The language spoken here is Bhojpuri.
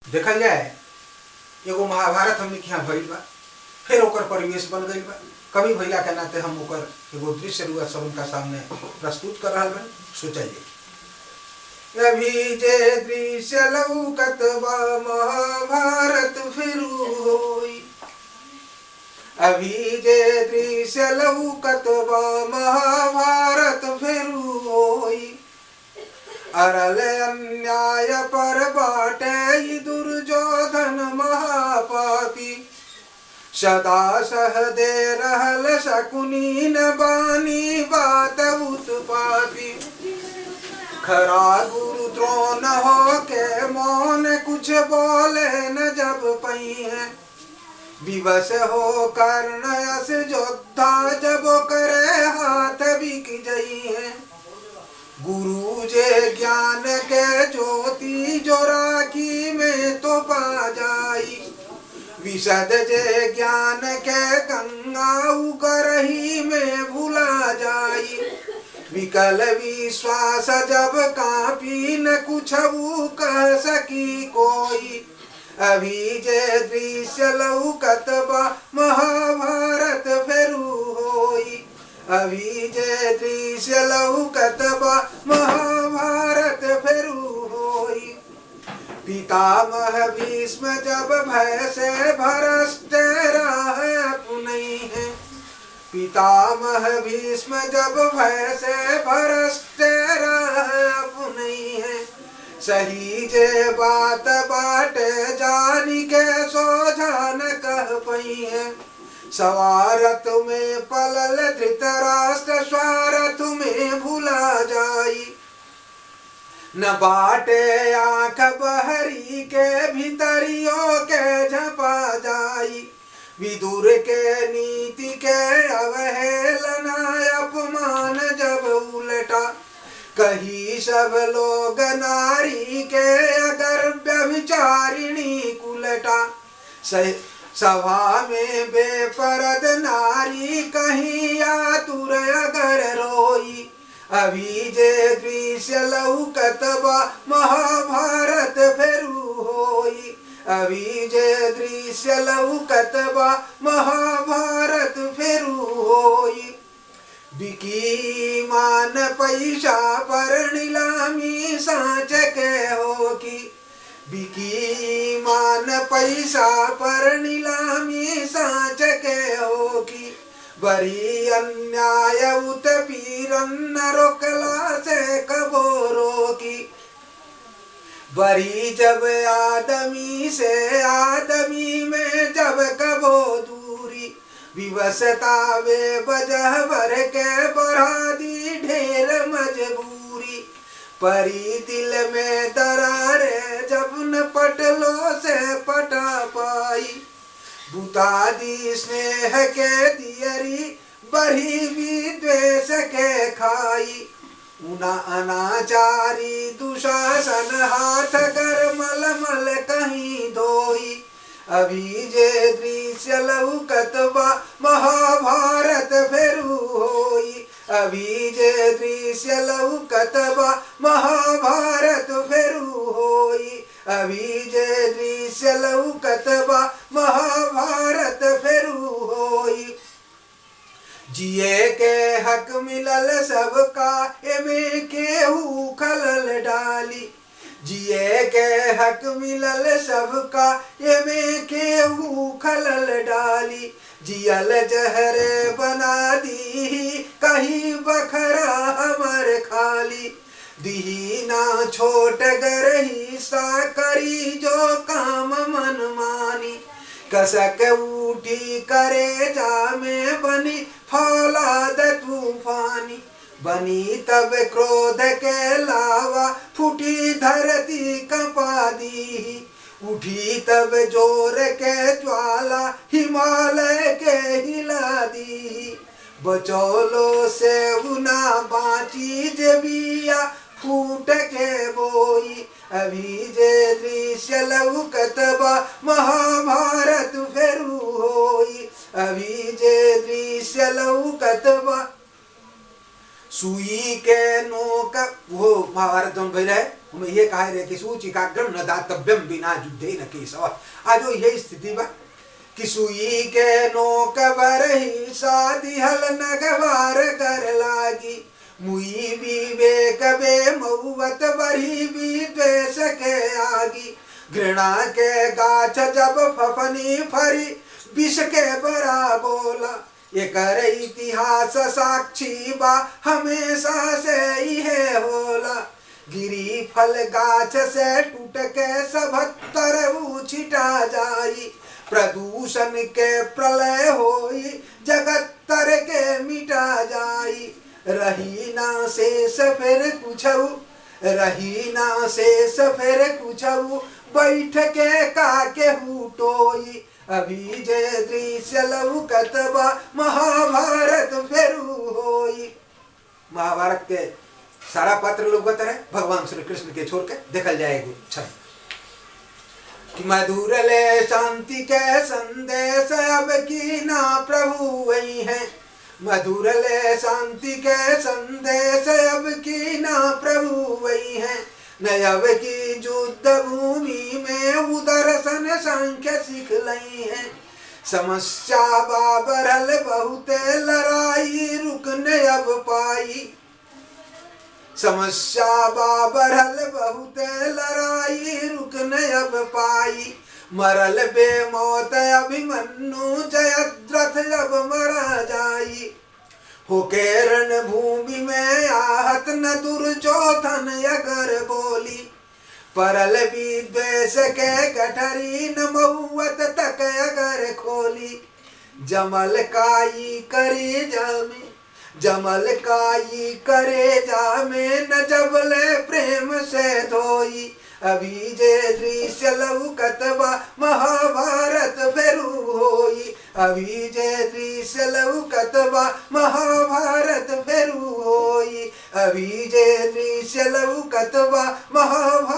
देखल जाए एगो महाभारत हमने के यहाँ भइल बा, फिर ओकर परिवेश बन गई बा। कवि भइला के नाते हम ओकर एगो दृश्य रुआ सब उनका सामने प्रस्तुत कर रहा बन। सोचिए अभी जे दृश्य लौकत बा महाभारत फिर होई, अभी जे दृश्य लौकत बा महाभारत फिर होई। अरल अन्याय पर बाटे दुर्योधन महापापी, सदा सह दे रहल शकुनी न बानी बात उत्पाती। खरा गुरु द्रोण हो के मौन कुछ बोले न जब पई है, विवश हो कर्ण यस योद्धा जब करे हाथ बिक जई है। गुरु जे ज्ञान के ज्योति जो राखी में तो पा जाई, विशद जे ज्ञान के गंगा उगरही में भुला जाई। विकल विश्वास जब कापी न कुछ कह सकी कोई, अभी जे दृश्य लौकत बा महाभारत फेरू होई। अभी जे दृश्य लौकत बा महाभारत फेरू होई। पितामह भीष्म जब भय से भ्रष्ट राह अपनई है, पितामह भीष्म जब भय से भ्रष्ट राह अपनई है। सही जे बात बाट जानी के सोझा न कह पई है। स्वार्थ में पलल धृतराष्ट्र स्वार्थ में भुला जाई। न बाटे आँख बहरी के भीतरियों के झपा जाई। विदुर के नीति के अवहेलना अपमान जब उलटा, कही सब लोग नारी के अगर व्यभिचारिणी कुलटा। सभा में बेपरद नारी कहीं आतुर अगर रोई, अभी जे दृश्य लौकत बा महाभारत फेरू होई। अभी जे दृश्य लौकत बा महाभारत फेरू होई। बिकी मान पैसा पर नीलामी साँच के हो की, बिकी मान पैसा पर नीलामी साँच के हो की। बड़ी अन्याय उत्पीड़न न रोकला से कबो रोकी। बड़ी जब आदमी से आदमी में जब कबो दूरी, विवशता वे वजह भर के बढ़ा दी ढेर मजबूरी। परी दिल में दरारे जब न पटलो से पटा पाई, बुता दी स्नेह के दियरी बढ़ी विद्वेष के खाई। उना अनाचारी दुशासन हाथ कर मल मल कहीं धोई। अभी जे दृश्य लौकत बा महाभारत फेरू होई। अभी जे दृश्य लौकत बा महाभारत फेरू होई। अभी जे दृश्य लौकत बा महाभारत फेरू होई। जिए के हक मिलल सबका एमे केहू खलल डाली। जिए के हक मिलल सबका एमे केहू खलल डाली। जियल जहरे बना दी कहीं बखरा हमर खाली। दी ना छोट गरही सा करी जो काम मन मानी। कसक उठी करे जा में बनी फौलाद तूफानी। बनी तब क्रोध के लावा फूटी धरती कपा दी। उठी तब जोर के ज्वाला हिमालय के हिला दी। बचौलो से उना बाची जबिया फूट के बोई। अभी जे दृश्य लौकत बा महाभारत फेरू होई। अभी जे दृश्य लौकत बा सुई के नोक वो महाभारत जौन भइल है हम ये कहे रहे कि सूचिकाग्रम न दातव्यम बिना युद्धे न केशव। आज यही स्थिति बा कि सुई के नोक बरही शादी हल नगवार कर लागी। मुई विवेक बे मऊवत बरही भी द्वेष के आगी। घृणा के गाछ जब फफनी फरी विष के बरा बोला। ये कर इतिहास साक्षी बा हमेशा से इहे होला। गिरी फल गाछ से टूट के 77 छिटा जाई। प्रदूषण के प्रलय होई जगत तर के मिटा जाई। रही ना शेष फिर कुछऊ, रही ना शेष फिर कुछऊ, बैठ के काके हुटोई। अभी जे दृश्य लौकत बा महाभारत फेरू होई। महाभारत के सारा पात्र लौकत रहे भगवान श्री कृष्ण के छोड़ के देखल जाएगी छन कि मधुर ले शांति के संदेश अब की ना प्रभु वही है। मधुर ले शांति के संदेश अब की ना प्रभु वही है। नयब की युद्ध भूमि में उदर्शन संख्य सीख लई है। समस्या बाबरल बहुते लड़ाई रुकने अब पाई। समस्या बाबरल बहुते लड़ाई रुकने अब पाई। मरल बेमौत अभिमन्यु जयद्रथ अब मरा जाई। होके रण भूमि में आहत न दुर्योधन अगर बोली। परल विद्वेष के गठरी न मऊवत तक अगर खोली। जमल काई करे जामे, जमल काई करे जामे न जबले प्रेम से धोई। अभी जे दृश्य लौकत बा महाभारत फेरू होई। अभी जे दृश्य लौकत बा महाभारत फेरू होई। अभी जे दृश्य लौकत बा महाभारत